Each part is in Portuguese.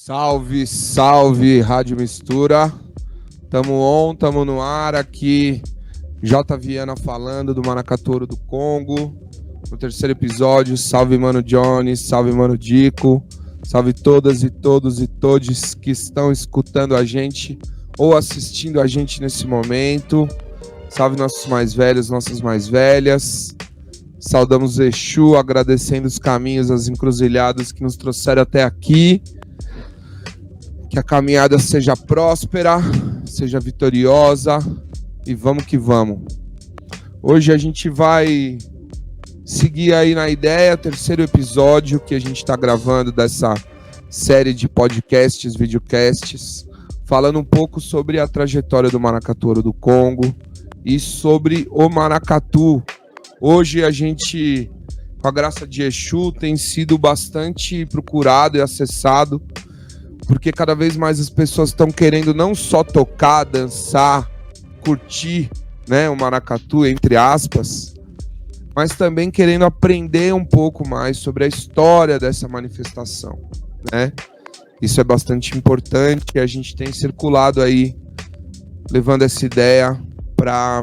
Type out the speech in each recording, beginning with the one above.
Salve, salve, Rádio Mistura. Tamo no ar aqui. J. Viana falando do Maracatu do Congo. No terceiro episódio, salve Mano Johnny, salve Mano Dico. Salve todas e todos e todes que estão escutando a gente ou assistindo a gente nesse momento. Salve nossos mais velhos, nossas mais velhas. Saudamos Exu, agradecendo os caminhos, as encruzilhadas que nos trouxeram até aqui. Que a caminhada seja próspera, seja vitoriosa e vamos que vamos. Hoje a gente vai seguir aí na ideia, terceiro episódio que a gente está gravando dessa série de podcasts, videocasts, falando um pouco sobre a trajetória do Maracatu do Congo e sobre o maracatu. Hoje a gente, com a graça de Exu, tem sido bastante procurado e acessado, porque cada vez mais as pessoas estão querendo não só tocar, dançar, curtir, né, o maracatu, entre aspas, mas também querendo aprender um pouco mais sobre a história dessa manifestação, né? Isso é bastante importante e a gente tem circulado aí, levando essa ideia para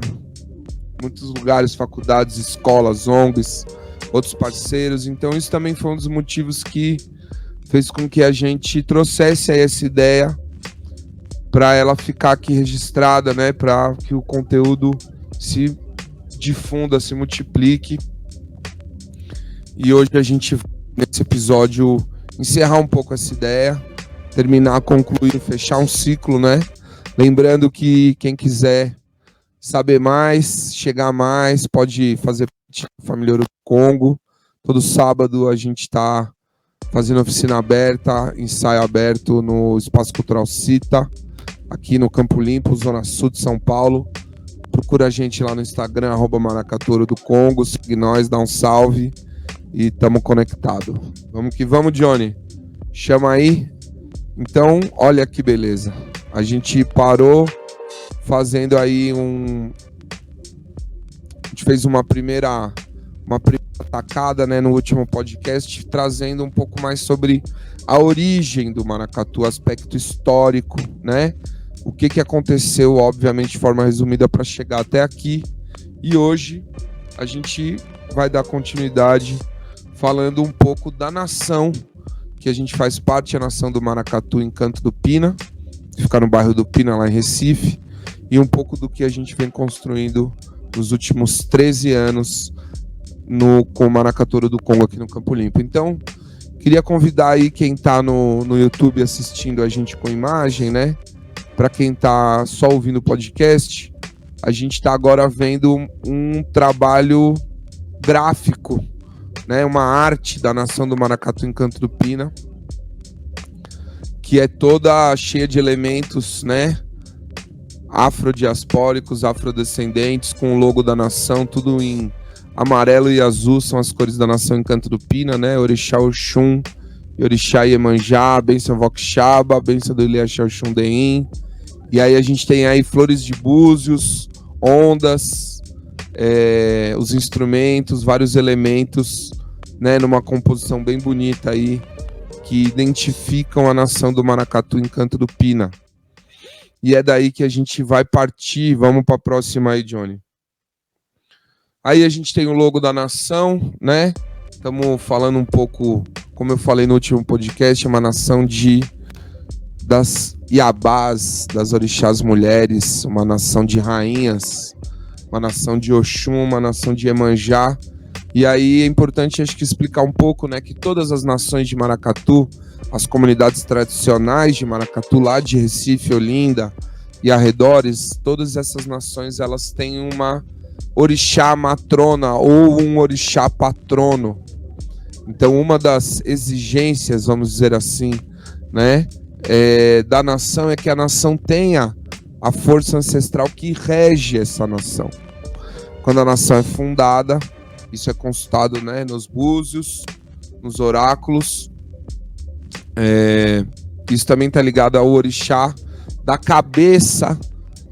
muitos lugares, faculdades, escolas, ONGs, outros parceiros. Então isso também foi um dos motivos que fez com que a gente trouxesse aí essa ideia para ela ficar aqui registrada, né? Para que o conteúdo se difunda, se multiplique. E hoje a gente, nesse episódio, encerrar um pouco essa ideia, terminar, concluir, fechar um ciclo, né? Lembrando que quem quiser saber mais, chegar mais, pode fazer parte da Família Ouro do Congo. Todo sábado a gente está fazendo oficina aberta, ensaio aberto no Espaço Cultural Cita, aqui no Campo Limpo, Zona Sul de São Paulo. Procura a gente lá no Instagram, @Maracatu do Congo, segue nós, dá um salve e tamo conectado. Vamos que vamos, Johnny. Chama aí. Então, olha que beleza. A gente parou fazendo aí a gente fez uma primeira tacada, né, no último podcast, trazendo um pouco mais sobre a origem do maracatu, aspecto histórico, né? O que aconteceu, obviamente, de forma resumida para chegar até aqui. E hoje a gente vai dar continuidade falando um pouco da nação que a gente faz parte, a nação do Maracatu em Canto do Pina, que fica no bairro do Pina, lá em Recife, e um pouco do que a gente vem construindo nos últimos 13 anos com o Maracatu do Congo aqui no Campo Limpo. Então, queria convidar aí quem está no YouTube assistindo a gente com imagem, né? Para quem está só ouvindo o podcast, a gente está agora vendo um trabalho gráfico, né? Uma arte da nação do Maracatu em Canto do Pina, que é toda cheia de elementos, né? Afrodiaspóricos, afrodescendentes, com o logo da nação, tudo em amarelo e azul, são as cores da nação em Canto do Pina, né? Orixá Oxum, Orixá Iemanjá, Bênção Voxaba, Bênção do Iliaxá Oxum Deim. E aí a gente tem aí flores de búzios, ondas, os instrumentos, vários elementos, né? Numa composição bem bonita aí, que identificam a nação do Maracatu em Canto do Pina. E é daí que a gente vai partir. Vamos para a próxima aí, Johnny. Aí a gente tem o logo da nação, né? Estamos falando um pouco, como eu falei no último podcast, uma nação das Iabás, das orixás mulheres, uma nação de rainhas, uma nação de Oxum, uma nação de Iemanjá. E aí é importante, acho que, explicar um pouco, né, que todas as nações de Maracatu, as comunidades tradicionais de Maracatu, lá de Recife, Olinda e arredores, todas essas nações, elas têm uma orixá matrona ou um orixá patrono. Então, uma das exigências, vamos dizer assim, né, da nação é que a nação tenha a força ancestral que rege essa nação. Quando a nação é fundada, isso é consultado, né, nos búzios, nos oráculos. Isso também está ligado ao orixá da cabeça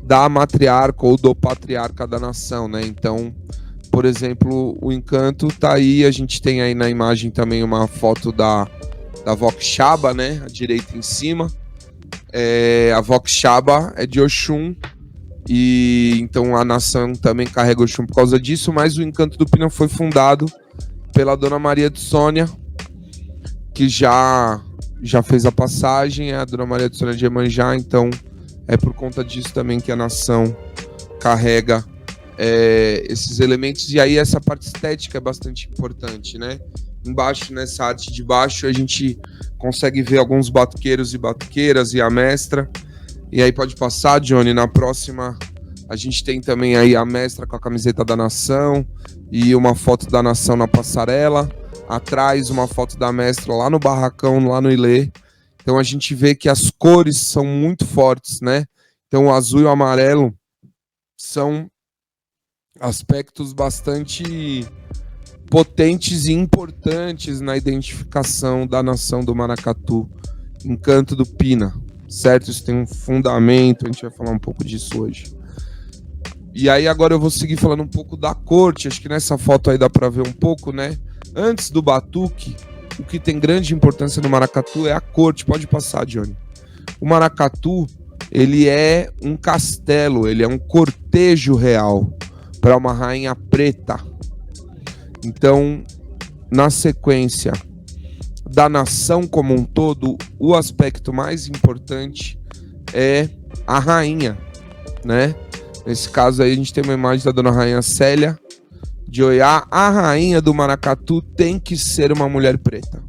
da matriarca ou do patriarca da nação, né? Então, por exemplo, o encanto tá aí, a gente tem aí na imagem também uma foto da da Voxaba, né? A direita em cima. A Voxaba é de Oxum, e então a nação também carrega Oxum por causa disso, mas o Encanto do Pina foi fundado pela Dona Maria de Sônia, que já fez a passagem, é a Dona Maria de Sônia de Iemanjá, então é por conta disso também que a nação carrega esses elementos. E aí essa parte estética é bastante importante, né? Embaixo, nessa arte de baixo, a gente consegue ver alguns batuqueiros e batuqueiras e a mestra. E aí pode passar, Johnny. Na próxima a gente tem também aí a mestra com a camiseta da nação e uma foto da nação na passarela. Atrás uma foto da mestra lá no barracão, lá no Ilê. Então a gente vê que as cores são muito fortes, né? Então o azul e o amarelo são aspectos bastante potentes e importantes na identificação da nação do Maracatu, Encanto do Pina, certo? Isso tem um fundamento, a gente vai falar um pouco disso hoje. E aí agora eu vou seguir falando um pouco da corte, acho que nessa foto aí dá para ver um pouco, né? Antes do batuque, o que tem grande importância no maracatu é a corte. Pode passar, Johnny. O maracatu, ele é um castelo, ele é um cortejo real para uma rainha preta. Então, na sequência da nação como um todo, o aspecto mais importante é a rainha, né? Nesse caso aí a gente tem uma imagem da Dona Rainha Célia de Oiá. A rainha do maracatu tem que ser uma mulher preta.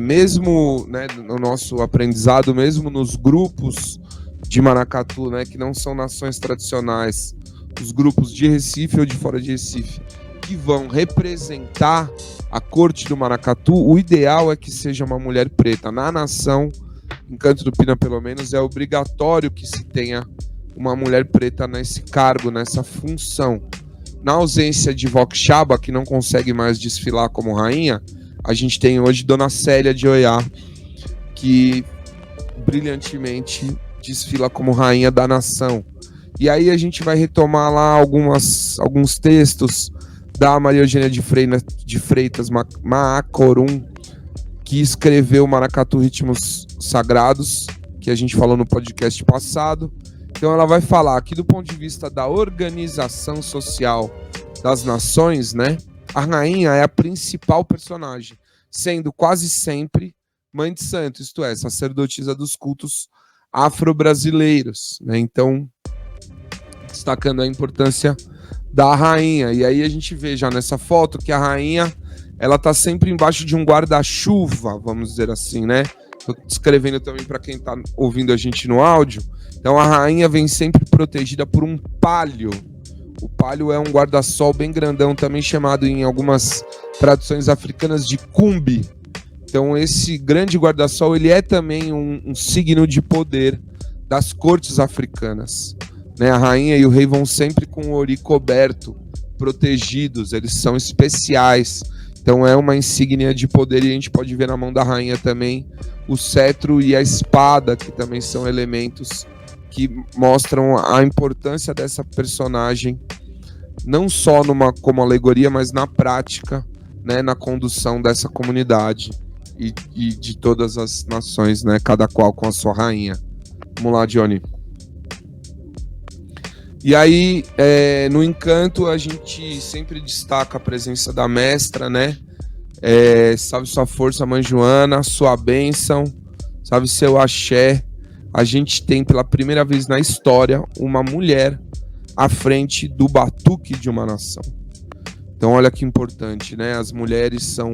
Mesmo, né, no nosso aprendizado, mesmo nos grupos de maracatu, né, que não são nações tradicionais, os grupos de Recife ou de fora de Recife, que vão representar a corte do maracatu, o ideal é que seja uma mulher preta. Na nação, Encanto do Pina pelo menos, é obrigatório que se tenha uma mulher preta nesse cargo, nessa função. Na ausência de Voxaba, que não consegue mais desfilar como rainha, a gente tem hoje Dona Célia de Oiá, que brilhantemente desfila como rainha da nação. E aí a gente vai retomar lá alguns textos da Maria Eugênia de Freitas Maacorum, que escreveu Maracatu Ritmos Sagrados, que a gente falou no podcast passado. Então ela vai falar aqui do ponto de vista da organização social das nações, né? A rainha é a principal personagem, sendo quase sempre mãe de santo, isto é, sacerdotisa dos cultos afro-brasileiros, né? Então, destacando a importância da rainha. E aí a gente vê já nessa foto que a rainha, ela tá sempre embaixo de um guarda-chuva, vamos dizer assim, né? Tô descrevendo também para quem tá ouvindo a gente no áudio. Então a rainha vem sempre protegida por um palio. O palio é um guarda-sol bem grandão, também chamado em algumas traduções africanas de cumbi. Então esse grande guarda-sol, ele é também um signo de poder das cortes africanas, né? A rainha e o rei vão sempre com o ori coberto, protegidos, eles são especiais. Então é uma insígnia de poder, e a gente pode ver na mão da rainha também o cetro e a espada, que também são elementos que mostram a importância dessa personagem, não só como alegoria, mas na prática, né, na condução dessa comunidade e de todas as nações, né, cada qual com a sua rainha. Vamos lá, Johnny. E aí, no Encanto, a gente sempre destaca a presença da mestra, né? Salve sua força, Mãe Joana, sua bênção, salve seu axé. A gente tem pela primeira vez na história uma mulher à frente do batuque de uma nação. Então olha que importante, né? As mulheres são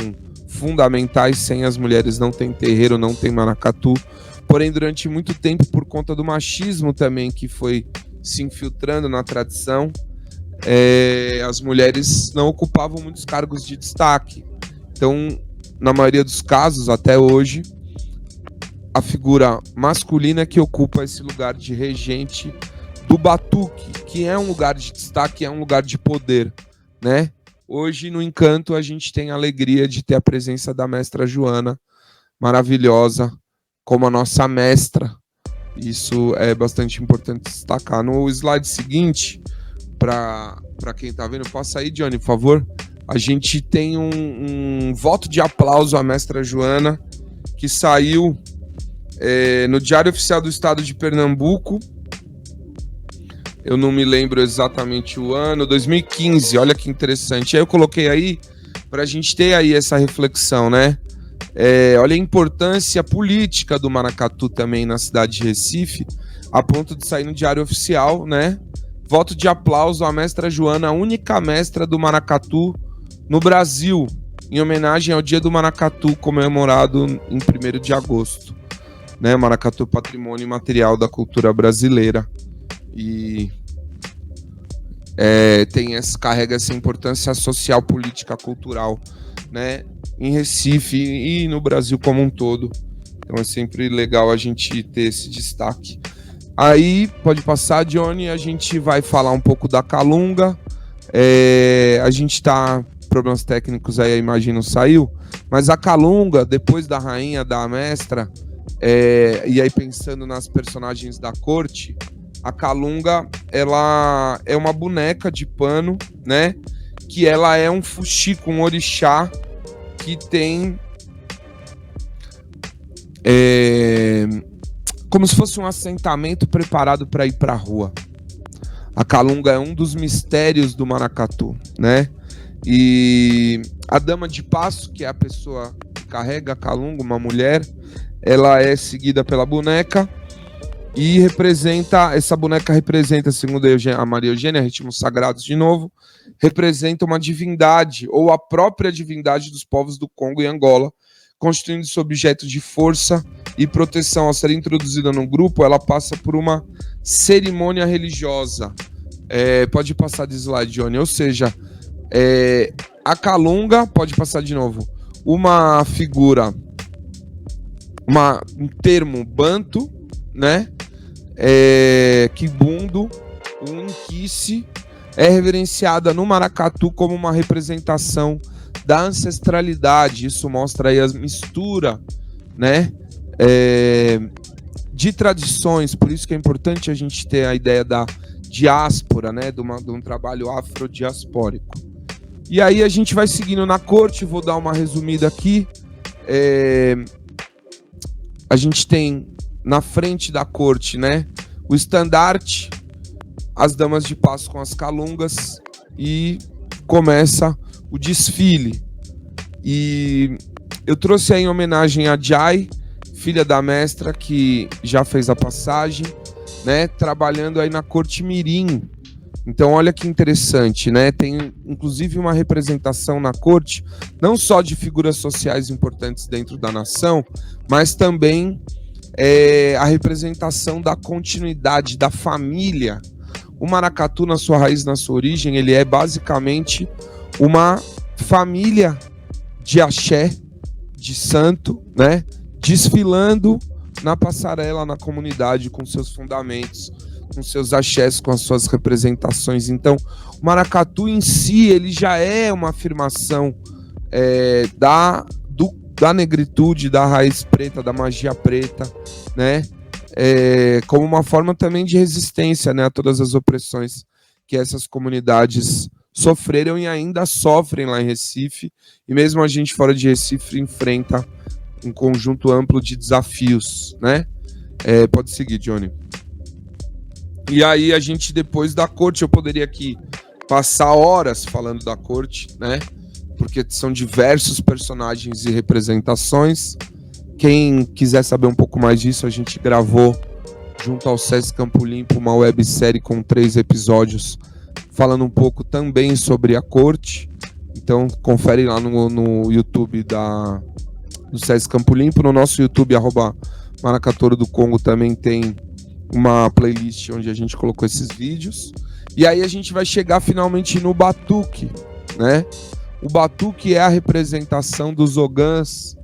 fundamentais, sem as mulheres não tem terreiro, não tem maracatu. Porém, durante muito tempo, por conta do machismo também que foi se infiltrando na tradição, as mulheres não ocupavam muitos cargos de destaque. Então, na maioria dos casos, até hoje, a figura masculina que ocupa esse lugar de regente do batuque, que é um lugar de destaque, é um lugar de poder, né? Hoje, no Encanto, a gente tem a alegria de ter a presença da mestra Joana, maravilhosa, como a nossa mestra. Isso é bastante importante destacar. No slide seguinte, para quem está vendo, passa aí, Johnny, por favor. a gente tem um voto de aplauso à mestra Joana, que saiu no Diário Oficial do Estado de Pernambuco. Eu não me lembro exatamente o ano, 2015, olha que interessante. Aí eu coloquei aí para a gente ter aí essa reflexão, né? Olha a importância política do maracatu também na cidade de Recife, a ponto de sair no Diário Oficial, né? Voto de aplauso à mestra Joana, a única mestra do maracatu no Brasil, em homenagem ao Dia do Maracatu, comemorado em 1º de agosto. Né? Maracatu, patrimônio imaterial da cultura brasileira. E carrega essa importância social, política, cultural, né? Em Recife e no Brasil como um todo. Então é sempre legal a gente ter esse destaque. Aí, pode passar, Johnny, a gente vai falar um pouco da Calunga. A gente tá... Problemas técnicos aí, a imagem não saiu. Mas a Calunga, depois da rainha, da mestra, e aí pensando nas personagens da corte, a Calunga, ela é uma boneca de pano, né? Que ela é um fuxico, um orixá, que tem... como se fosse um assentamento preparado para ir para a rua. A Calunga é um dos mistérios do maracatu, né? E a dama de passo, que é a pessoa que carrega a Calunga, uma mulher, ela é seguida pela boneca e essa boneca representa, segundo a Maria Eugênia, ritmos sagrados de novo, representa uma divindade ou a própria divindade dos povos do Congo e Angola, constituindo-se objeto de força e proteção. Ao ser introduzida no grupo, ela passa por uma cerimônia religiosa. Pode passar de slide, Johnny. Ou seja, a Calunga, pode passar de novo, uma figura, um termo banto, né? Kibundo, um inquice, é reverenciada no maracatu como uma representação da ancestralidade. Isso mostra aí a mistura, né, de tradições. Por isso que é importante a gente ter a ideia da diáspora, né, de um trabalho afrodiaspórico. E aí a gente vai seguindo na corte, vou dar uma resumida aqui. A gente tem na frente da corte, né, o estandarte, as damas de passo com as calungas, e começa o desfile. E eu trouxe aí em homenagem a Jai, filha da mestra, que já fez a passagem, né, trabalhando aí na corte mirim. Então olha que interessante, né? Tem inclusive uma representação na corte, não só de figuras sociais importantes dentro da nação, mas também a representação da continuidade da família. O maracatu, na sua raiz, na sua origem, ele é basicamente uma família de axé, de santo, né? Desfilando na passarela, na comunidade, com seus fundamentos, com seus axés, com as suas representações. Então, o maracatu em si, ele já é uma afirmação da negritude, da raiz preta, da magia preta, né? Como uma forma também de resistência, né, a todas as opressões que essas comunidades sofreram e ainda sofrem lá em Recife, e mesmo a gente fora de Recife enfrenta um conjunto amplo de desafios, né? Pode seguir, Johnny. E aí a gente, depois da corte, eu poderia aqui passar horas falando da corte, né? Porque são diversos personagens e representações. Quem quiser saber um pouco mais disso, a gente gravou junto ao SESC Campo Limpo uma websérie com 3 episódios falando um pouco também sobre a corte. Então confere lá no YouTube do SESC Campo Limpo. No nosso YouTube, @Maracatouro do Congo, também tem uma playlist onde a gente colocou esses vídeos. E aí a gente vai chegar finalmente no batuque, né? O batuque é a representação dos ogãs,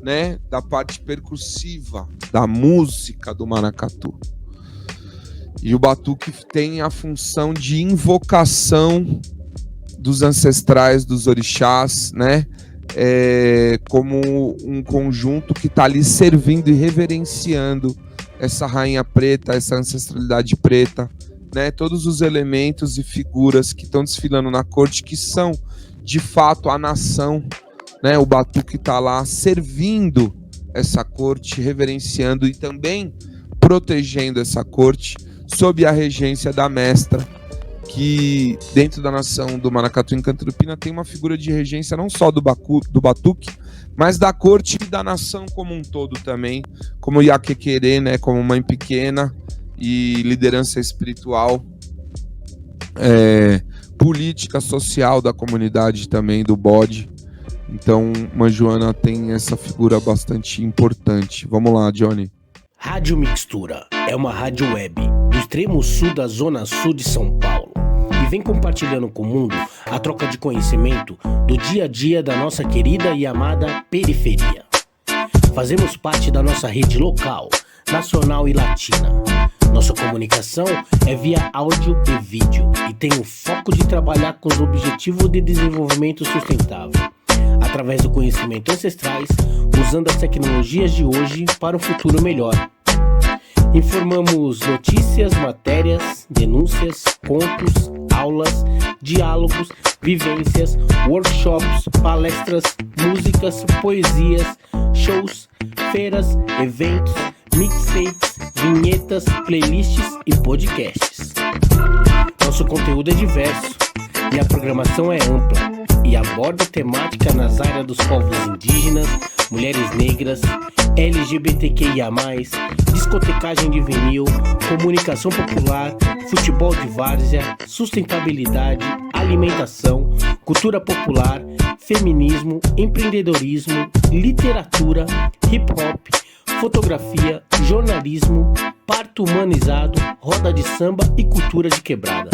né, da parte percussiva da música do maracatu. E o batuque tem a função de invocação dos ancestrais, dos orixás, né, como um conjunto que está ali servindo e reverenciando essa rainha preta, essa ancestralidade preta, né, todos os elementos e figuras que estão desfilando na corte, que são de fato a nação, né, o batuque está lá servindo essa corte, reverenciando e também protegendo essa corte sob a regência da mestra, que dentro da nação do Maracatu em Canto do Pina tem uma figura de regência não só do batuque, mas da corte e da nação como um todo também, como Iaquequerê, né, como mãe pequena e liderança espiritual, política, social da comunidade também, do bode. Então, Manjoana tem essa figura bastante importante. Vamos lá, Johnny. Rádio Mixtura é uma rádio web do extremo sul da zona sul de São Paulo e vem compartilhando com o mundo a troca de conhecimento do dia a dia da nossa querida e amada periferia. Fazemos parte da nossa rede local, nacional e latina. Nossa comunicação é via áudio e vídeo e tem o foco de trabalhar com os objetivos de desenvolvimento sustentável, através do conhecimento ancestrais, usando as tecnologias de hoje para um futuro melhor. Informamos notícias, matérias, denúncias, contos, aulas, diálogos, vivências, workshops, palestras, músicas, poesias, shows, feiras, eventos, mixtapes, vinhetas, playlists e podcasts. Nosso conteúdo é diverso e a programação é ampla e aborda temática nas áreas dos povos indígenas, mulheres negras, LGBTQIA+, discotecagem de vinil, comunicação popular, futebol de várzea, sustentabilidade, alimentação, cultura popular, feminismo, empreendedorismo, literatura, hip-hop, fotografia, jornalismo, parto humanizado, roda de samba e cultura de quebrada.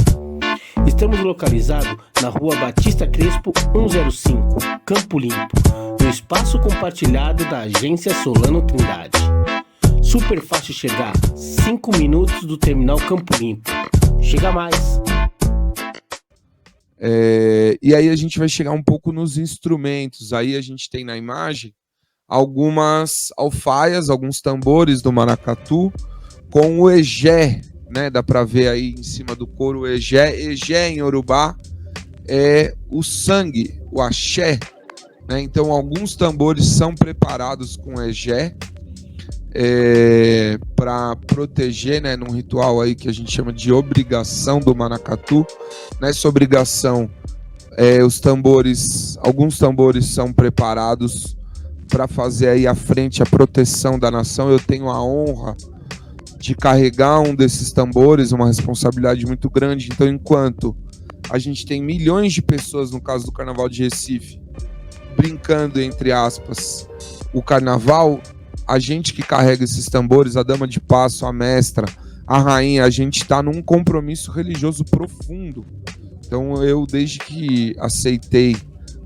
Estamos localizados na Rua Batista Crespo 105, Campo Limpo, no espaço compartilhado da Agência Solano Trindade. Super fácil chegar, 5 minutos do terminal Campo Limpo. Chega mais! E aí a gente vai chegar um pouco nos instrumentos. Aí a gente tem na imagem algumas alfaias, alguns tambores do maracatu com o egé, né? Dá para ver aí em cima do couro o egé. Egé em Yorubá é o sangue, o axé, né? Então alguns tambores são preparados com egé para proteger, né? Num ritual aí que a gente chama de obrigação do maracatu. Nessa obrigação, alguns tambores são preparados para fazer aí à frente a proteção da nação. Eu tenho a honra de carregar um desses tambores, uma responsabilidade muito grande. Então, enquanto a gente tem milhões de pessoas, no caso do Carnaval de Recife, brincando, entre aspas, o carnaval, a gente que carrega esses tambores, a dama de passo, a mestra, a rainha, a gente está num compromisso religioso profundo. Então, eu, desde que aceitei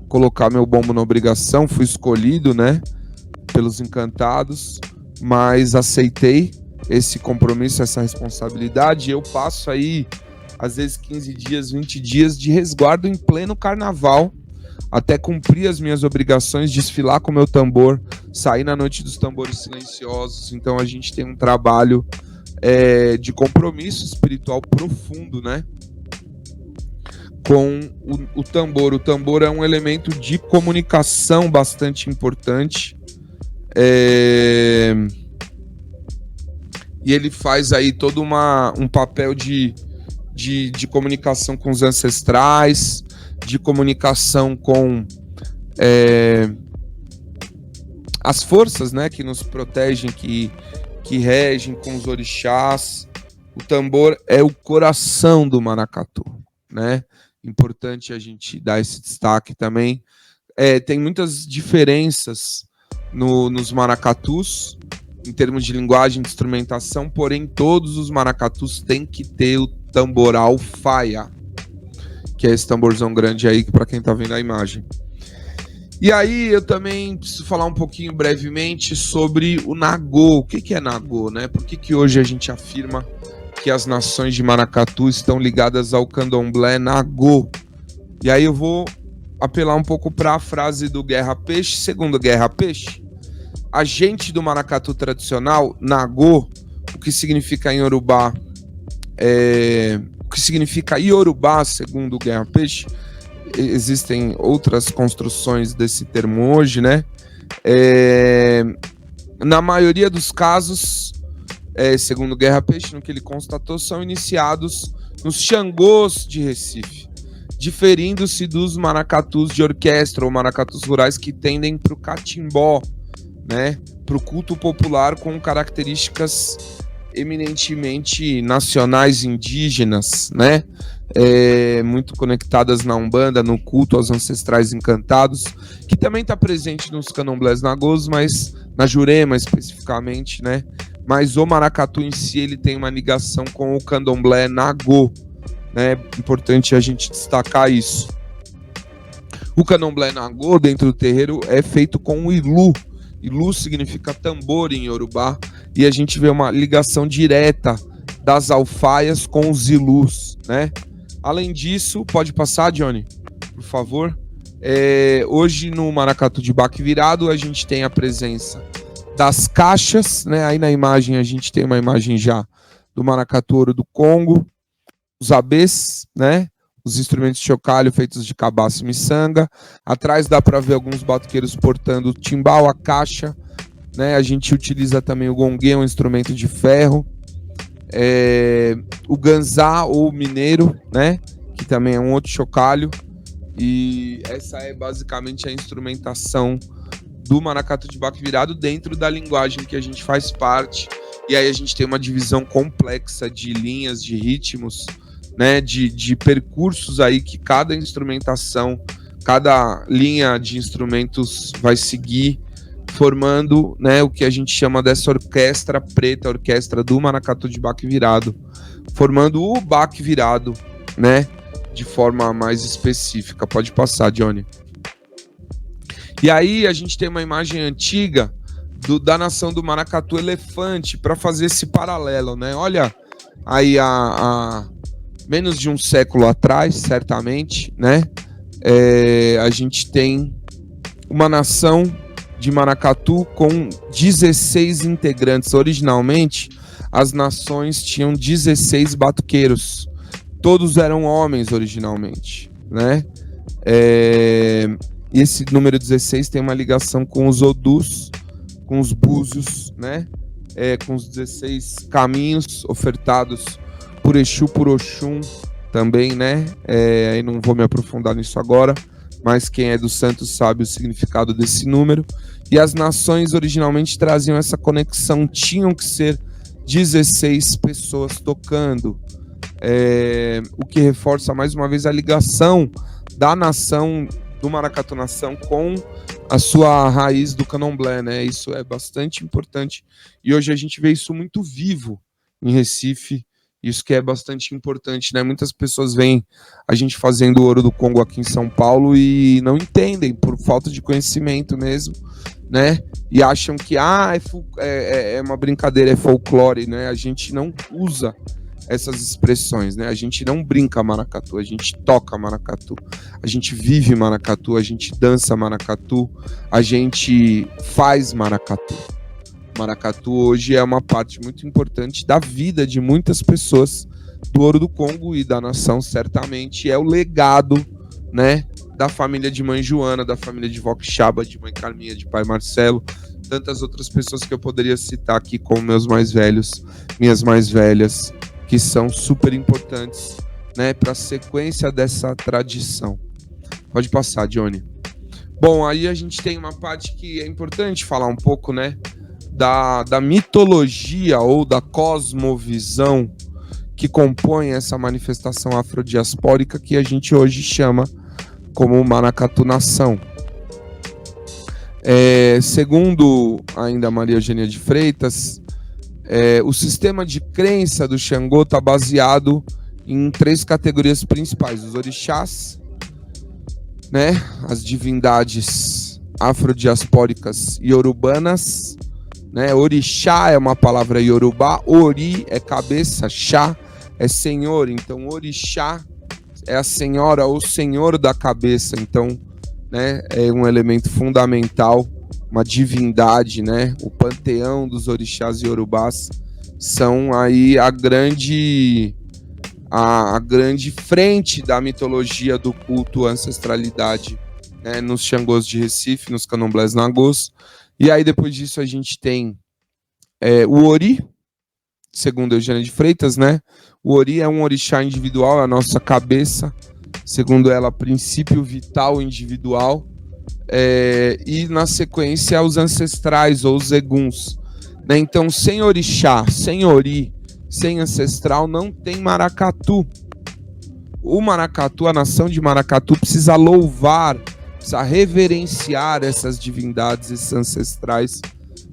colocar meu bombo na obrigação, fui escolhido, né, pelos encantados, mas aceitei esse compromisso, essa responsabilidade. Eu passo aí, às vezes, 15 dias, 20 dias de resguardo em pleno carnaval, até cumprir as minhas obrigações, desfilar com o meu tambor, sair na noite dos tambores silenciosos. Então a gente tem um trabalho de compromisso espiritual profundo, né, com o tambor. O tambor é um elemento de comunicação bastante importante, e ele faz aí todo um papel de comunicação com os ancestrais, de comunicação com as forças, né, que nos protegem, que regem, com os orixás. O tambor é o coração do maracatu, né? Importante a gente dar esse destaque também. Tem muitas diferenças nos maracatus, em termos de linguagem, de instrumentação, porém todos os maracatus têm que ter o tambor alfaia, que é esse tamborzão grande aí, para quem tá vendo a imagem. E aí eu também preciso falar um pouquinho brevemente sobre o nagô. O que é nagô, né? Por que hoje a gente afirma que as nações de maracatu estão ligadas ao candomblé nagô? E aí eu vou apelar um pouco para a frase do Guerra Peixe. Segundo Guerra Peixe, a gente do maracatu tradicional, nagô, o que significa em Yorubá, o que significa Yorubá, segundo o Guerra Peixe, existem outras construções desse termo hoje, né? Na maioria dos casos, segundo Guerra Peixe, no que ele constatou, são iniciados nos xangôs de Recife, diferindo-se dos maracatus de orquestra ou maracatus rurais que tendem para o catimbó, né? Para o culto popular com características eminentemente nacionais, indígenas, né? Muito conectadas na Umbanda, no culto aos ancestrais encantados, que também está presente nos candomblés nagôs, mas na Jurema especificamente, né? Mas o maracatu em si, ele tem uma ligação com o candomblé nagô, né? Importante a gente destacar isso. O candomblé nagô dentro do terreiro é feito com o ilu. Ilu significa tambor em Yorubá, e a gente vê uma ligação direta das alfaias com os ilus, né? Além disso, pode passar, Johnny, por favor. Hoje no maracatu de baque virado a gente tem a presença das caixas, né? Aí na imagem a gente tem uma imagem já do maracatu ouro do Congo, os abês, né? Os instrumentos de chocalho feitos de cabaço e miçanga. Atrás dá para ver alguns batuqueiros portando o timbal, a caixa, né? A gente utiliza também o gongue, um instrumento de ferro. O ganzá ou mineiro, né? Que também é um outro chocalho. E essa é basicamente a instrumentação do maracatu de baque virado dentro da linguagem que a gente faz parte. E aí a gente tem uma divisão complexa de linhas, de ritmos, né, de percursos aí que cada instrumentação, cada linha de instrumentos vai seguir, formando, né, o que a gente chama dessa orquestra preta, a orquestra do maracatu de baque virado, formando o baque virado, né, de forma mais específica. Pode passar, Johnny. E aí a gente tem uma imagem antiga da nação do maracatu elefante para fazer esse paralelo, né? Olha aí a menos de um século atrás, certamente, né? A gente tem uma nação de maracatu com 16 integrantes. Originalmente, as nações tinham 16 batuqueiros. Todos eram homens originalmente, né? E esse número 16 tem uma ligação com os Odus, com os Búzios, né? Com os 16 caminhos ofertados por Exu, por Oxum também, né? Aí não vou me aprofundar nisso agora, mas quem é do santo sabe o significado desse número. E as nações originalmente traziam essa conexão, tinham que ser 16 pessoas tocando, o que reforça mais uma vez a ligação da nação, do maracatu nação, com a sua raiz do candomblé, né? Isso é bastante importante e hoje a gente vê isso muito vivo em Recife. Isso que é bastante importante, né? Muitas pessoas veem a gente fazendo o Ouro do Congo aqui em São Paulo e não entendem, por falta de conhecimento mesmo, né? E acham que é uma brincadeira, é folclore, né? A gente não usa essas expressões, né? A gente não brinca maracatu, a gente toca maracatu, a gente vive maracatu, a gente dança maracatu, a gente faz maracatu. Maracatu hoje é uma parte muito importante da vida de muitas pessoas do Ouro do Congo e da nação, certamente é o legado, né, da família de mãe Joana, da família de vó Quixaba, de mãe Carminha, de pai Marcelo, tantas outras pessoas que eu poderia citar aqui como meus mais velhos, minhas mais velhas, que são super importantes, né, para a sequência dessa tradição. Pode passar, Johnny. Bom, aí a gente tem uma parte que é importante falar um pouco, né, da mitologia ou da cosmovisão que compõe essa manifestação afrodiaspórica que a gente hoje chama como maracatu nação. Segundo ainda Maria Eugênia de Freitas, o sistema de crença do Xangô está baseado em 3 categorias principais: os orixás, né, as divindades afrodiaspóricas iorubanas, né? Orixá é uma palavra iorubá, ori é cabeça, xá é senhor, então orixá é a senhora ou senhor da cabeça, então, né, é um elemento fundamental, uma divindade, né? O panteão dos orixás iorubás são aí a grande a grande frente da mitologia do culto à ancestralidade, né, nos Xangôs de Recife, nos Candomblés Nagôs. E aí depois disso a gente tem o Ori, segundo Eugênia de Freitas, né? O Ori é um orixá individual, é a nossa cabeça, segundo ela, princípio vital individual. E na sequência os ancestrais ou os eguns, né? Então sem orixá, sem ori, sem ancestral não tem maracatu. O maracatu, a nação de Maracatu precisa louvar, precisa reverenciar essas divindades, esses ancestrais,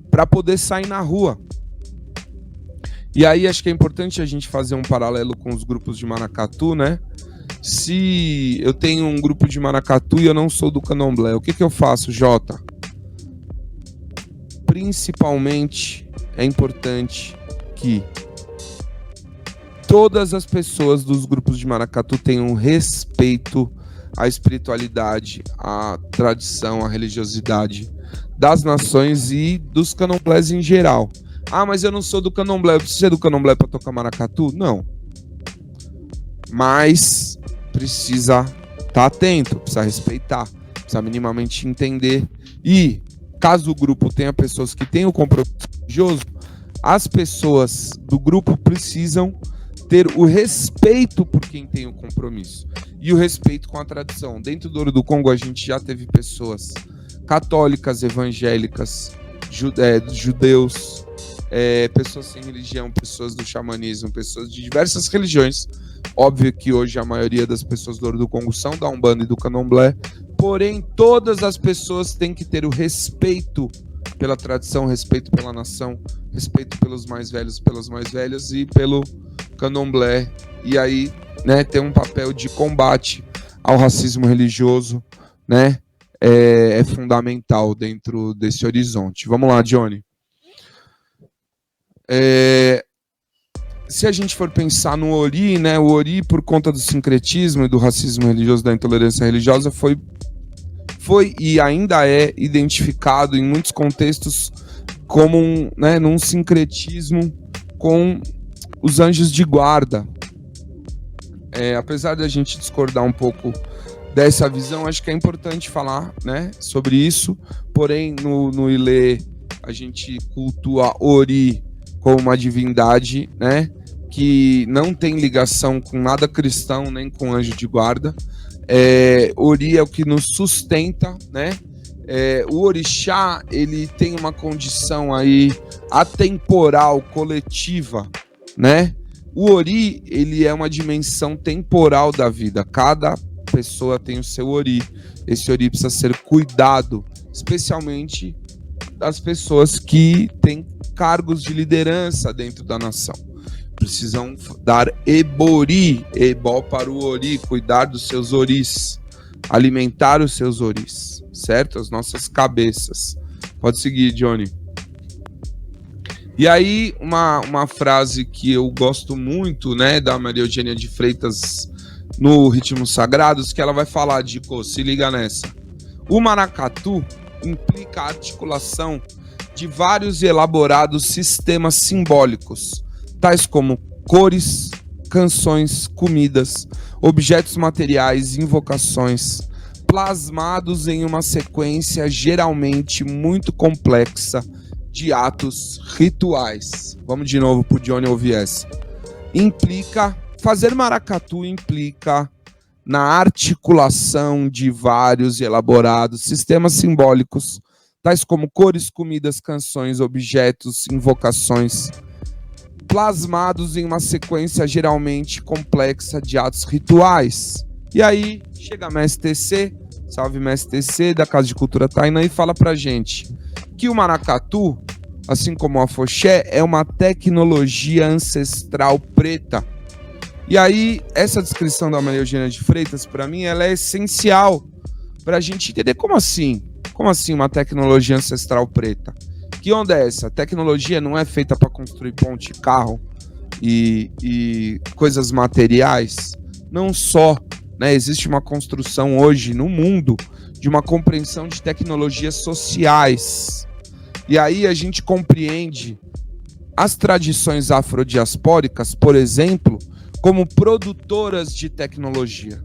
para poder sair na rua. E aí acho que é importante a gente fazer um paralelo com os grupos de maracatu, né? Se eu tenho um grupo de maracatu e eu não sou do candomblé, o que eu faço, Jota? Principalmente é importante que todas as pessoas dos grupos de maracatu tenham respeito à espiritualidade, à tradição, à religiosidade das nações e dos candomblés em geral. Ah, mas eu não sou do candomblé, eu preciso ser do candomblé para tocar maracatu? Não. Mas precisa estar atento, precisa respeitar, precisa minimamente entender. E caso o grupo tenha pessoas que tenham compromisso religioso, as pessoas do grupo precisam ter o respeito por quem tem o compromisso e o respeito com a tradição. Dentro do Ouro do Congo a gente já teve pessoas católicas, evangélicas, judeus, pessoas sem religião, pessoas do xamanismo, pessoas de diversas religiões. Óbvio que hoje a maioria das pessoas do Ouro do Congo são da Umbanda e do Candomblé, porém todas as pessoas têm que ter o respeito pela tradição, respeito pela nação, respeito pelos mais velhos, pelas mais velhas e pelo Candomblé. E aí, né, ter um papel de combate ao racismo religioso, né, é fundamental dentro desse horizonte. Vamos lá, Johnny. Se a gente for pensar no Ori, né, o Ori, por conta do sincretismo e do racismo religioso, da intolerância religiosa, foi e ainda é identificado em muitos contextos como num sincretismo com os anjos de guarda. Apesar de a gente discordar um pouco dessa visão, acho que é importante falar, né, sobre isso. Porém, no Ilê, a gente cultua Ori como uma divindade, né, que não tem ligação com nada cristão, nem com anjo de guarda. Ori é o que nos sustenta, né? O orixá, ele tem uma condição aí atemporal, coletiva, né? O Ori, ele é uma dimensão temporal da vida. Cada pessoa tem o seu Ori. Esse Ori precisa ser cuidado, especialmente das pessoas que têm cargos de liderança dentro da nação. Precisam dar ebori, ebó para o Ori, cuidar dos seus Oris, alimentar os seus Oris, certo? As nossas cabeças. Pode seguir, Johnny. E aí, uma frase que eu gosto muito, né, da Maria Eugênia de Freitas no Ritmos Sagrados, que ela vai falar de, se liga nessa. O maracatu implica a articulação de vários e elaborados sistemas simbólicos, tais como cores, canções, comidas, objetos materiais, invocações, plasmados em uma sequência geralmente muito complexa de atos rituais. Vamos de novo para o Johnny ouvir essa. Fazer maracatu implica na articulação de vários e elaborados sistemas simbólicos, tais como cores, comidas, canções, objetos, invocações, plasmados em uma sequência geralmente complexa de atos rituais. E aí chega a Mestre TC, salve Mestre TC, da Casa de Cultura Tainã, e fala pra gente que o maracatu, assim como o afoxé, é uma tecnologia ancestral preta. E aí, essa descrição da Maria Eugênia de Freitas, para mim, ela é essencial para a gente entender como assim uma tecnologia ancestral preta. Que onda é essa? A tecnologia não é feita para construir ponte, carro e coisas materiais? Não só, né? Existe uma construção hoje no mundo de uma compreensão de tecnologias sociais. E aí a gente compreende as tradições afrodiaspóricas, por exemplo, como produtoras de tecnologia.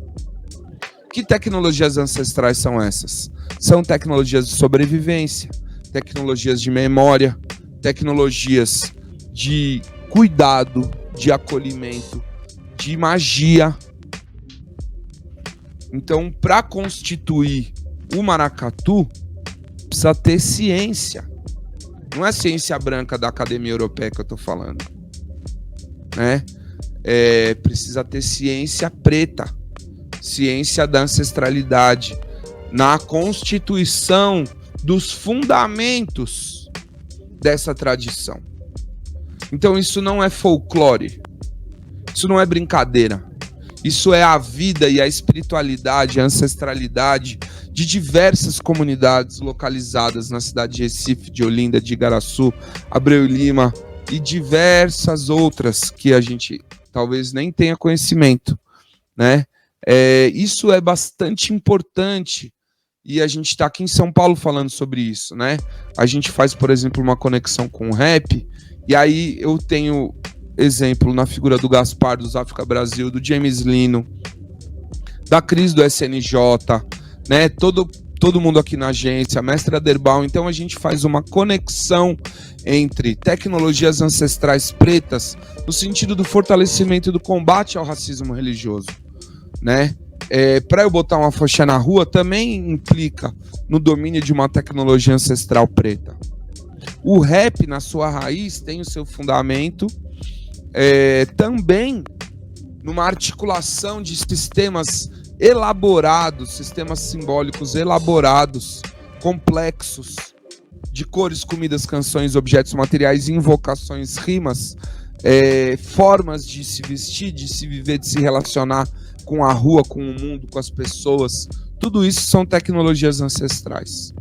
Que tecnologias ancestrais são essas? São tecnologias de sobrevivência, tecnologias de memória, tecnologias de cuidado, de acolhimento, de magia. Então, para constituir o maracatu, precisa ter ciência. Não é ciência branca da Academia Europeia que eu estou falando, né? Precisa ter ciência preta, ciência da ancestralidade, na constituição dos fundamentos dessa tradição. Então isso não é folclore, isso não é brincadeira, isso é a vida e a espiritualidade, a ancestralidade de diversas comunidades localizadas na cidade de Recife, de Olinda, de Igaraçu, Abreu e Lima e diversas outras que a gente talvez nem tenha conhecimento, né? Isso é bastante importante e a gente está aqui em São Paulo falando sobre isso, né? A gente faz, por exemplo, uma conexão com o rap e aí eu tenho exemplo na figura do Gaspar, do África Brasil, do James Lino, da Cris do SNJ, né? Todo mundo aqui na agência, a Mestra Derbal. Então a gente faz uma conexão entre tecnologias ancestrais pretas no sentido do fortalecimento do combate ao racismo religioso, né? Para eu botar uma faixa na rua também implica no domínio de uma tecnologia ancestral preta. O rap, na sua raiz, tem o seu fundamento também numa articulação de sistemas elaborados, sistemas simbólicos elaborados, complexos, de cores, comidas, canções, objetos materiais, invocações, rimas, formas de se vestir, de se viver, de se relacionar com a rua, com o mundo, com as pessoas. Tudo isso são tecnologias ancestrais.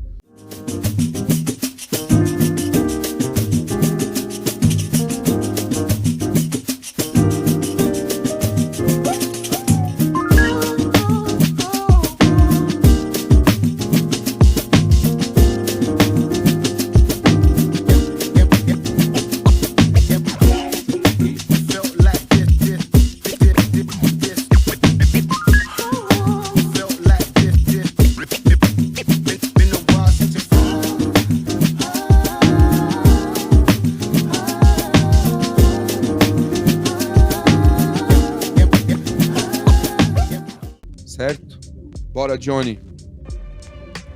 Certo? Bora, Johnny.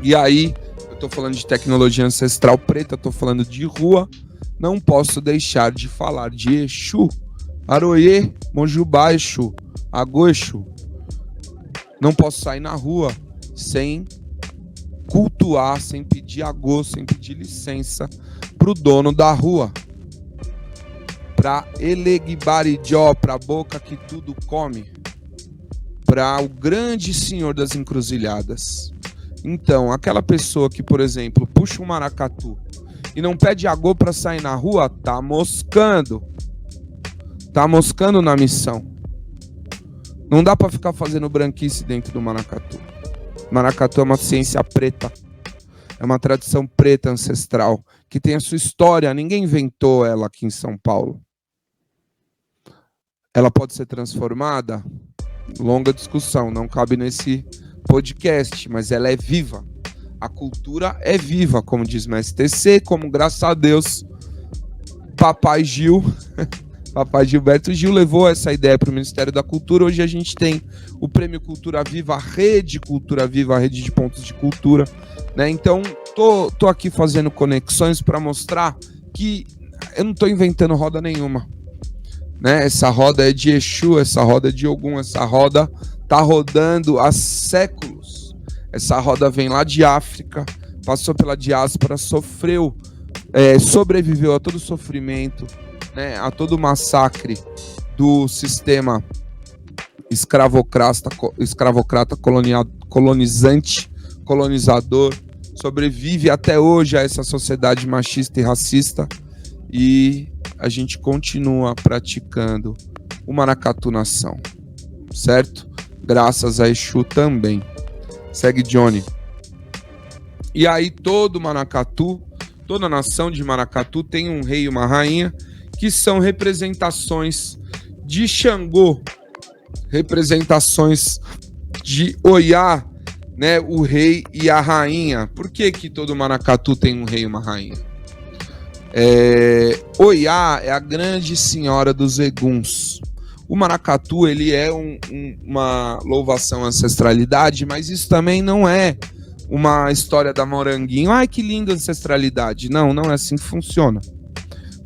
E aí, eu tô falando de tecnologia ancestral preta, tô falando de rua, não posso deixar de falar de Exu, Aroê, Monjubá, Exu, Agô, Exu. Não posso sair na rua sem cultuar, sem pedir agô, sem pedir licença pro dono da rua. Pra Elegbarijó, pra boca que tudo come. Para o grande senhor das encruzilhadas. Então, aquela pessoa que, por exemplo, puxa um maracatu e não pede agô para sair na rua, tá moscando. Tá moscando na missão. Não dá para ficar fazendo branquice dentro do maracatu. Maracatu é uma ciência preta. É uma tradição preta ancestral, que tem a sua história. Ninguém inventou ela aqui em São Paulo. Ela pode ser transformada? Longa discussão, não cabe nesse podcast, mas ela é viva. A cultura é viva, como diz Mestre TC, como graças a Deus Papai Gil, Papai Gilberto Gil levou essa ideia para o Ministério da Cultura. Hoje a gente tem o Prêmio Cultura Viva, a Rede Cultura Viva, a rede de pontos de cultura, né? Então, tô aqui fazendo conexões para mostrar que eu não tô inventando roda nenhuma. Né? Essa roda é de Exu, essa roda é de Ogum, essa roda tá rodando há séculos. Essa roda vem lá de África, passou pela diáspora, sofreu, sobreviveu a todo o sofrimento, né? A todo o massacre do sistema escravocrata colonizante, colonizador, sobrevive até hoje a essa sociedade machista e racista. E a gente continua praticando o maracatu nação, certo? Graças a Exu também. Segue, Johnny. E aí todo maracatu, toda nação de maracatu tem um rei e uma rainha que são representações de Xangô, representações de Oiá, né, o rei e a rainha. Por que que todo maracatu tem um rei e uma rainha? Oiá é a grande senhora dos eguns. O maracatu, ele é uma louvação à ancestralidade, mas isso também não é uma história da Moranguinho. Ai, que linda ancestralidade. Não, não é assim que funciona.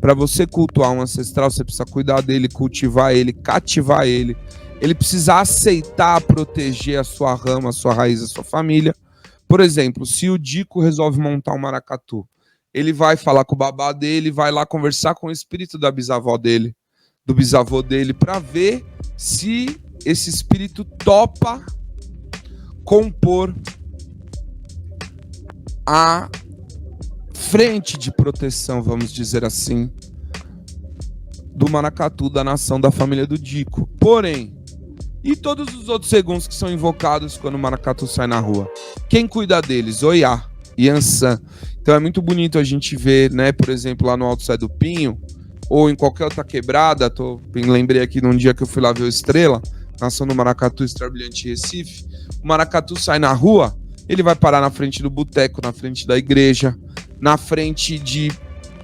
Para você cultuar um ancestral, você precisa cuidar dele, cultivar ele, cativar ele. Ele precisa aceitar, proteger a sua rama, a sua raiz, a sua família. Por exemplo, se o Dico resolve montar um maracatu, ele vai falar com o babá dele, vai lá conversar com o espírito da bisavó dele, do bisavô dele, para ver se esse espírito topa compor a frente de proteção, vamos dizer assim, do maracatu, da nação, da família do Dico. Porém, e todos os outros eguns que são invocados quando o maracatu sai na rua? Quem cuida deles? Oiá, Yansan. Então é muito bonito a gente ver, né, por exemplo, lá no Alto Sé do Pinho, ou em qualquer outra quebrada. Lembrei aqui num dia que eu fui lá ver o Estrela, nação do maracatu, Estrela Brilhante Recife. O maracatu sai na rua, ele vai parar na frente do boteco, na frente da igreja, na frente de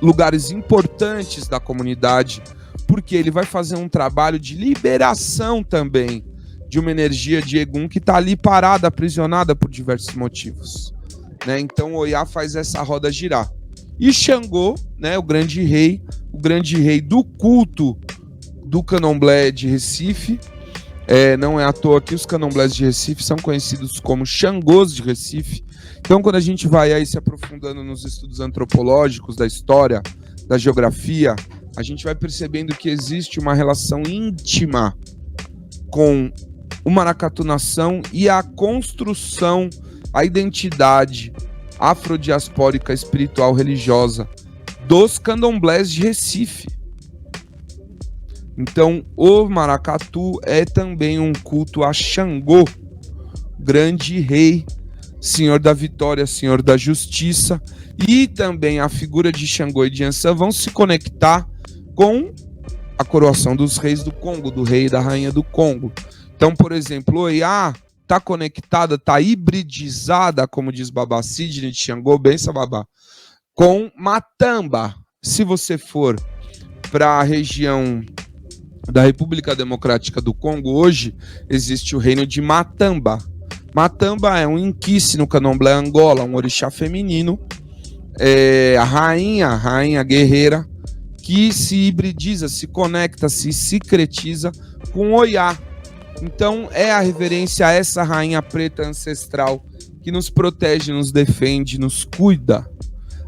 lugares importantes da comunidade, porque ele vai fazer um trabalho de liberação também de uma energia de Egum que está ali parada, aprisionada por diversos motivos, né? Então Oiá faz essa roda girar. E Xangô, né, o grande rei do culto do candomblé de Recife. Não é à toa que os candomblés de Recife são conhecidos como Xangôs de Recife. Então, quando a gente vai aí se aprofundando nos estudos antropológicos da história, da geografia, a gente vai percebendo que existe uma relação íntima com o maracatu-nação e a construção, a identidade afrodiaspórica, espiritual, religiosa dos candomblés de Recife. Então, o maracatu é também um culto a Xangô, grande rei, senhor da vitória, senhor da justiça, e também a figura de Xangô e de Yansan vão se conectar com a coroação dos reis do Congo, do rei e da rainha do Congo. Então, por exemplo, Oiá está conectada, está hibridizada, como diz Babá Sidney de Xangô, benção Babá, com Matamba. Se você for para a região da República Democrática do Congo, hoje existe o reino de Matamba. Matamba é um inquice no candomblé Angola, um orixá feminino, a rainha guerreira, que se hibridiza, se conecta, se secretiza com Oiá. Então é a reverência a essa rainha preta ancestral que nos protege, nos defende, nos cuida.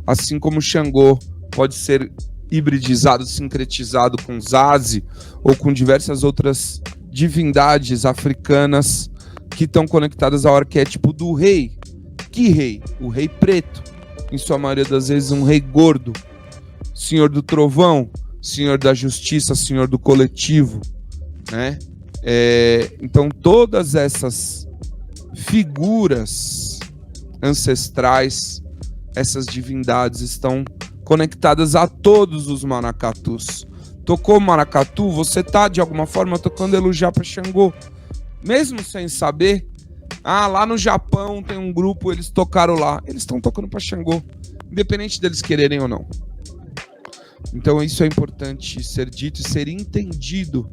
Assim como Xangô pode ser hibridizado, sincretizado com Zazi ou com diversas outras divindades africanas que estão conectadas ao arquétipo do rei. Que rei? O rei preto, em sua maioria das vezes um rei gordo, senhor do trovão, senhor da justiça, senhor do coletivo, né? Então todas essas figuras ancestrais, essas divindades estão conectadas a todos os maracatus. Tocou maracatu, você está de alguma forma tocando elogiar para Xangô, mesmo sem saber. Lá no Japão tem um grupo, eles tocaram lá, eles estão tocando para Xangô, independente deles quererem ou não. Então isso é importante ser dito e ser entendido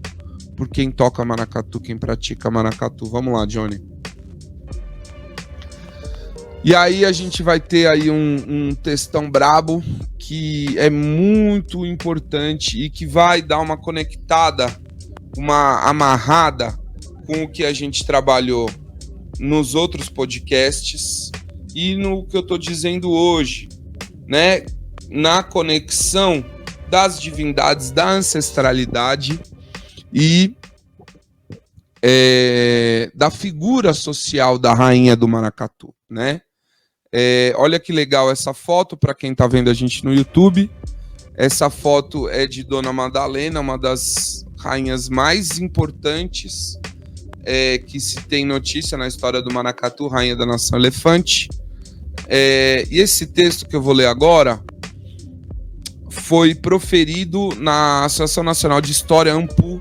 por quem toca maracatu, quem pratica maracatu. Vamos lá, Johnny. E aí a gente vai ter aí um textão brabo que é muito importante e que vai dar uma conectada, uma amarrada com o que a gente trabalhou nos outros podcasts e no que eu tô dizendo hoje, né? Na conexão das divindades, da ancestralidade e da figura social da rainha do maracatu, né? Olha que legal essa foto para quem está vendo a gente no YouTube. Essa foto é de Dona Madalena, uma das rainhas mais importantes que se tem notícia na história do maracatu, rainha da nação elefante. E esse texto que eu vou ler agora foi proferido na Associação Nacional de História, ANPU,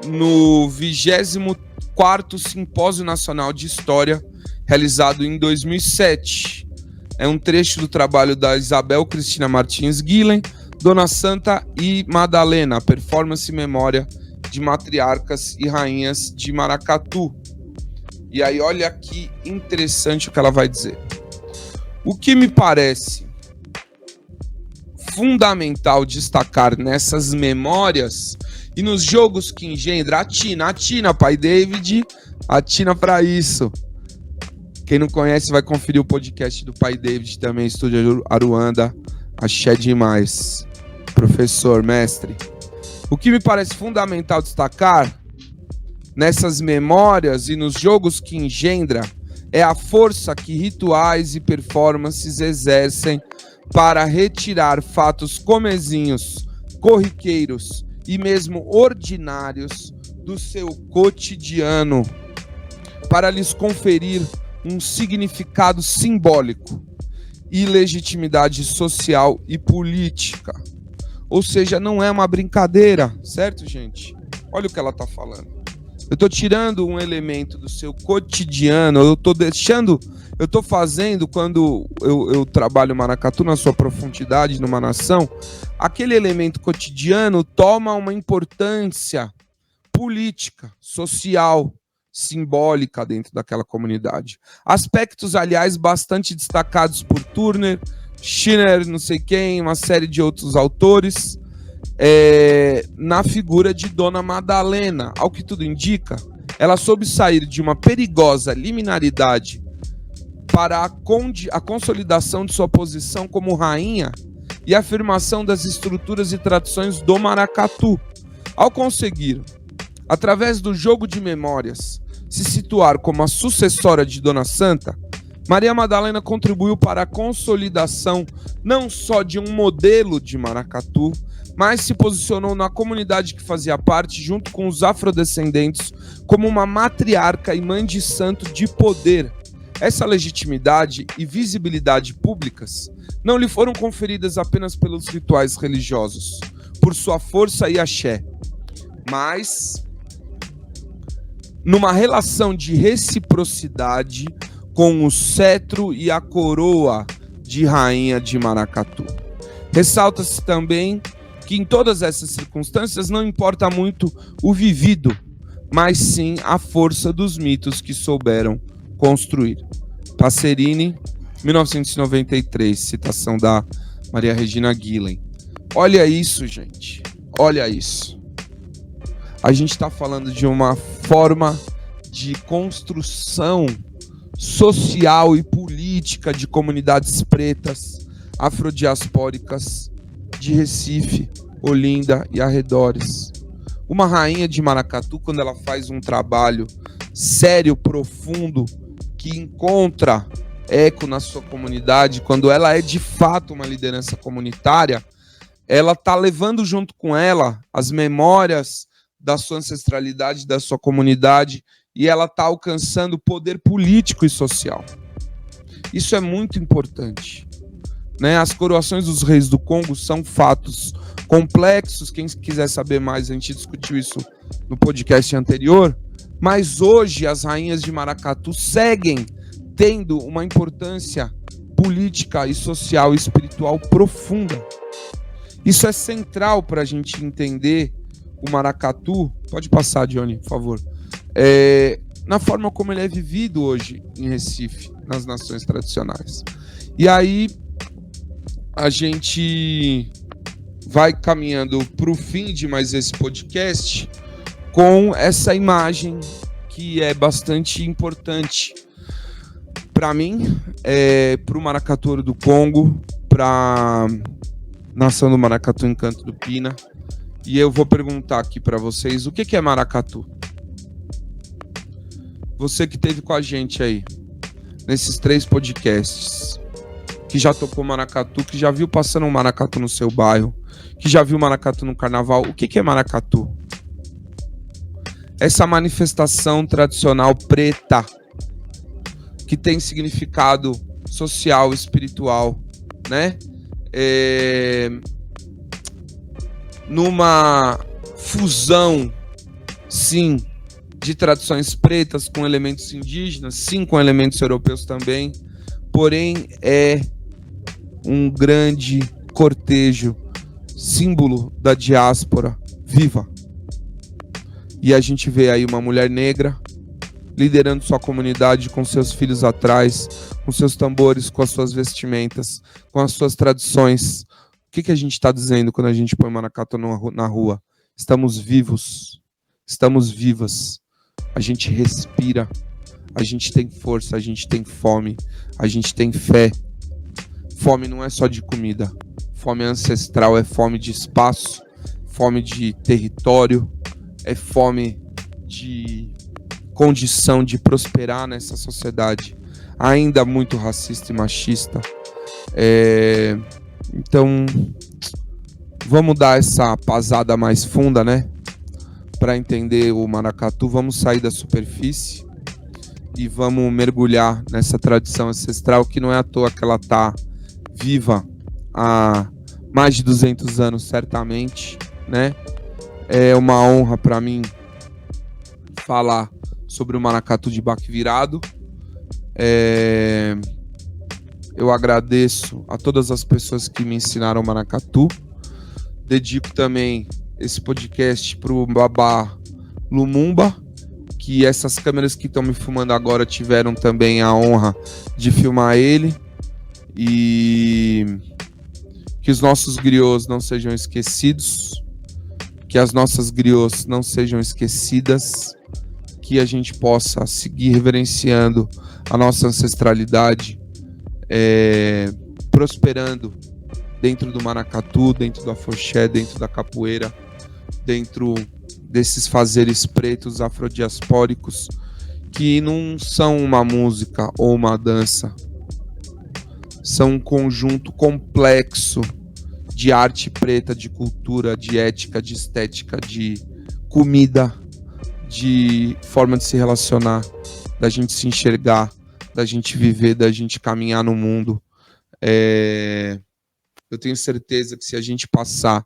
no 24º Simpósio Nacional de História, realizado em 2007. É um trecho do trabalho da Isabel Cristina Martins Guilen, Dona Santa e Madalena, performance e memória de matriarcas e rainhas de Maracatu. E aí, olha que interessante o que ela vai dizer. O que me parece fundamental destacar nessas memórias e nos jogos que engendra atina, pai David, atina para isso. Quem não conhece vai conferir o podcast do pai David também, Estúdio Aruanda, axé demais. Professor, mestre. O que me parece fundamental destacar nessas memórias e nos jogos que engendra é a força que rituais e performances exercem para retirar fatos comezinhos, corriqueiros e mesmo ordinários do seu cotidiano, para lhes conferir um significado simbólico e legitimidade social e política. Ou seja, não é uma brincadeira, certo, gente? Olha o que ela está falando. Eu estou tirando um elemento do seu cotidiano, eu estou fazendo, quando eu trabalho maracatu na sua profundidade, numa nação, aquele elemento cotidiano toma uma importância política, social, simbólica dentro daquela comunidade. Aspectos, aliás, bastante destacados por Turner, Schiller, não sei quem, uma série de outros autores, na figura de Dona Madalena. Ao que tudo indica, ela soube sair de uma perigosa liminaridade para a consolidação de sua posição como rainha e afirmação das estruturas e tradições do maracatu. Ao conseguir, através do jogo de memórias, se situar como a sucessora de Dona Santa, Maria Madalena contribuiu para a consolidação não só de um modelo de maracatu, mas se posicionou na comunidade que fazia parte, junto com os afrodescendentes, como uma matriarca e mãe de santo de poder. Essa legitimidade e visibilidade públicas não lhe foram conferidas apenas pelos rituais religiosos, por sua força e axé, mas numa relação de reciprocidade com o cetro e a coroa de rainha de Maracatu. Ressalta-se também que em todas essas circunstâncias não importa muito o vivido, mas sim a força dos mitos que souberam construir. Passerini, 1993, citação da Maria Regina Guilen. Olha isso, gente. Olha isso. A gente está falando de uma forma de construção social e política de comunidades pretas, afrodiaspóricas de Recife, Olinda e arredores. Uma rainha de Maracatu, quando ela faz um trabalho sério, profundo, que encontra eco na sua comunidade, quando ela é de fato uma liderança comunitária, ela está levando junto com ela as memórias da sua ancestralidade, da sua comunidade, e ela está alcançando poder político e social. Isso é muito importante, né? As coroações dos reis do Congo são fatos complexos. Quem quiser saber mais, a gente discutiu isso no podcast anterior, mas hoje as rainhas de Maracatu seguem tendo uma importância política e social e espiritual profunda. Isso é central para a gente entender o maracatu. Pode passar, Johnny, por favor. Na forma como ele é vivido hoje em Recife, nas nações tradicionais. E aí a gente vai caminhando para o fim de mais esse podcast com essa imagem que é bastante importante para mim, para o Maracatu do Congo, para a nação do Maracatu Encanto do Pina. E eu vou perguntar aqui para vocês, o que é maracatu? Você que esteve com a gente aí, nesses 3 podcasts, que já tocou maracatu, que já viu passando um maracatu no seu bairro, que já viu maracatu no carnaval, o que é maracatu? Essa manifestação tradicional preta, que tem significado social, espiritual, né? Numa fusão sim, de tradições pretas com elementos indígenas, sim, com elementos europeus também, porém é um grande cortejo, símbolo da diáspora viva. E a gente vê aí uma mulher negra liderando sua comunidade com seus filhos atrás, com seus tambores, com as suas vestimentas, com as suas tradições. O que a gente está dizendo quando a gente põe maracatu na rua? Estamos vivos, estamos vivas, a gente respira, a gente tem força, a gente tem fome, a gente tem fé. Fome não é só de comida, fome ancestral, é fome de espaço, fome de território, é fome de condição de prosperar nessa sociedade ainda muito racista e machista. Então, vamos dar essa pasada mais funda, né? Para entender o maracatu, vamos sair da superfície e vamos mergulhar nessa tradição ancestral que não é à toa que ela está viva há mais de 200 anos, certamente, né? É uma honra para mim falar sobre o maracatu de baque virado. Eu agradeço a todas as pessoas que me ensinaram maracatu. Dedico também esse podcast para o Babá Lumumba, que essas câmeras que estão me filmando agora tiveram também a honra de filmar ele. E que os nossos griots não sejam esquecidos, que as nossas griots não sejam esquecidas, que a gente possa seguir reverenciando a nossa ancestralidade, prosperando dentro do maracatu, dentro do afoxé, dentro da capoeira, dentro desses fazeres pretos afrodiaspóricos que não são uma música ou uma dança, são um conjunto complexo de arte preta, de cultura, de ética, de estética, de comida, de forma de se relacionar, da gente se enxergar, da gente viver, da gente caminhar no mundo. Eu tenho certeza que se a gente passar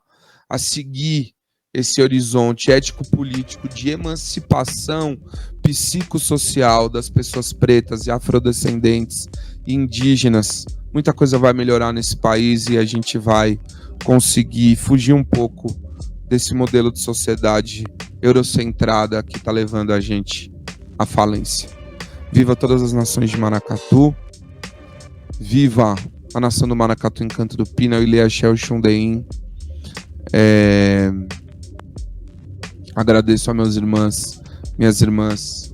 a seguir esse horizonte ético-político de emancipação psicossocial das pessoas pretas e afrodescendentes e indígenas, muita coisa vai melhorar nesse país e a gente vai conseguir fugir um pouco desse modelo de sociedade eurocentrada que está levando a gente à falência. Viva todas as nações de maracatu, viva a nação do maracatu Encanto do Pina, o Ilê Axé, o Xundeim. Agradeço a minhas irmãs, meus irmãos,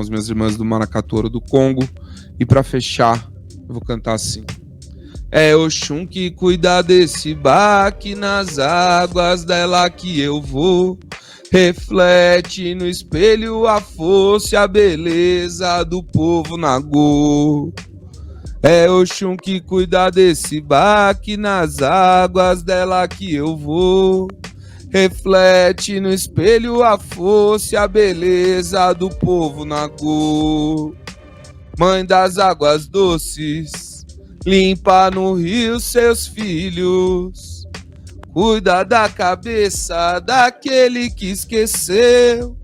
minhas irmãs do Maracatu Ouro do Congo. E para fechar, eu vou cantar assim. É Oxum que cuida desse baque, nas águas dela que eu vou. Reflete no espelho a força e a beleza do povo Nagô. É Oxum que cuida desse baque, nas águas dela que eu vou. Reflete no espelho a força e a beleza do povo Nagô. Mãe das águas doces, limpa no rio seus filhos. Cuida da cabeça daquele que esqueceu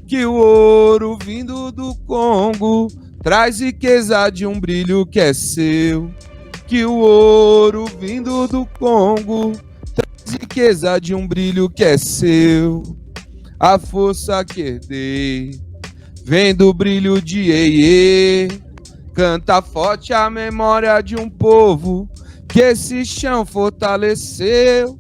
que o ouro vindo do Congo traz riqueza de um brilho que é seu. Que o ouro vindo do Congo traz riqueza de um brilho que é seu. A força que herdei vem do brilho de Iê. Canta forte a memória de um povo que esse chão fortaleceu.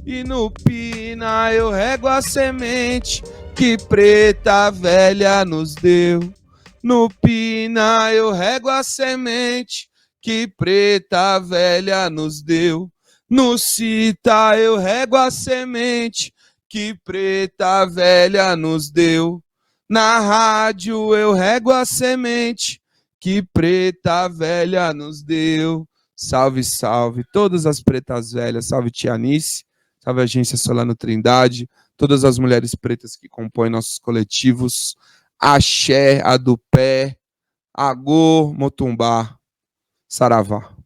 E no Pina eu rego a semente que Preta Velha nos deu. No Pina eu rego a semente que Preta Velha nos deu. No Cita eu rego a semente que Preta Velha nos deu. Na rádio eu rego a semente que Preta Velha nos deu. Salve, salve todas as pretas velhas, salve Tia Anice, salve a Agência Solano Trindade, todas as mulheres pretas que compõem nossos coletivos, Axé, Adupé, Agô, Motumbá, Saravá.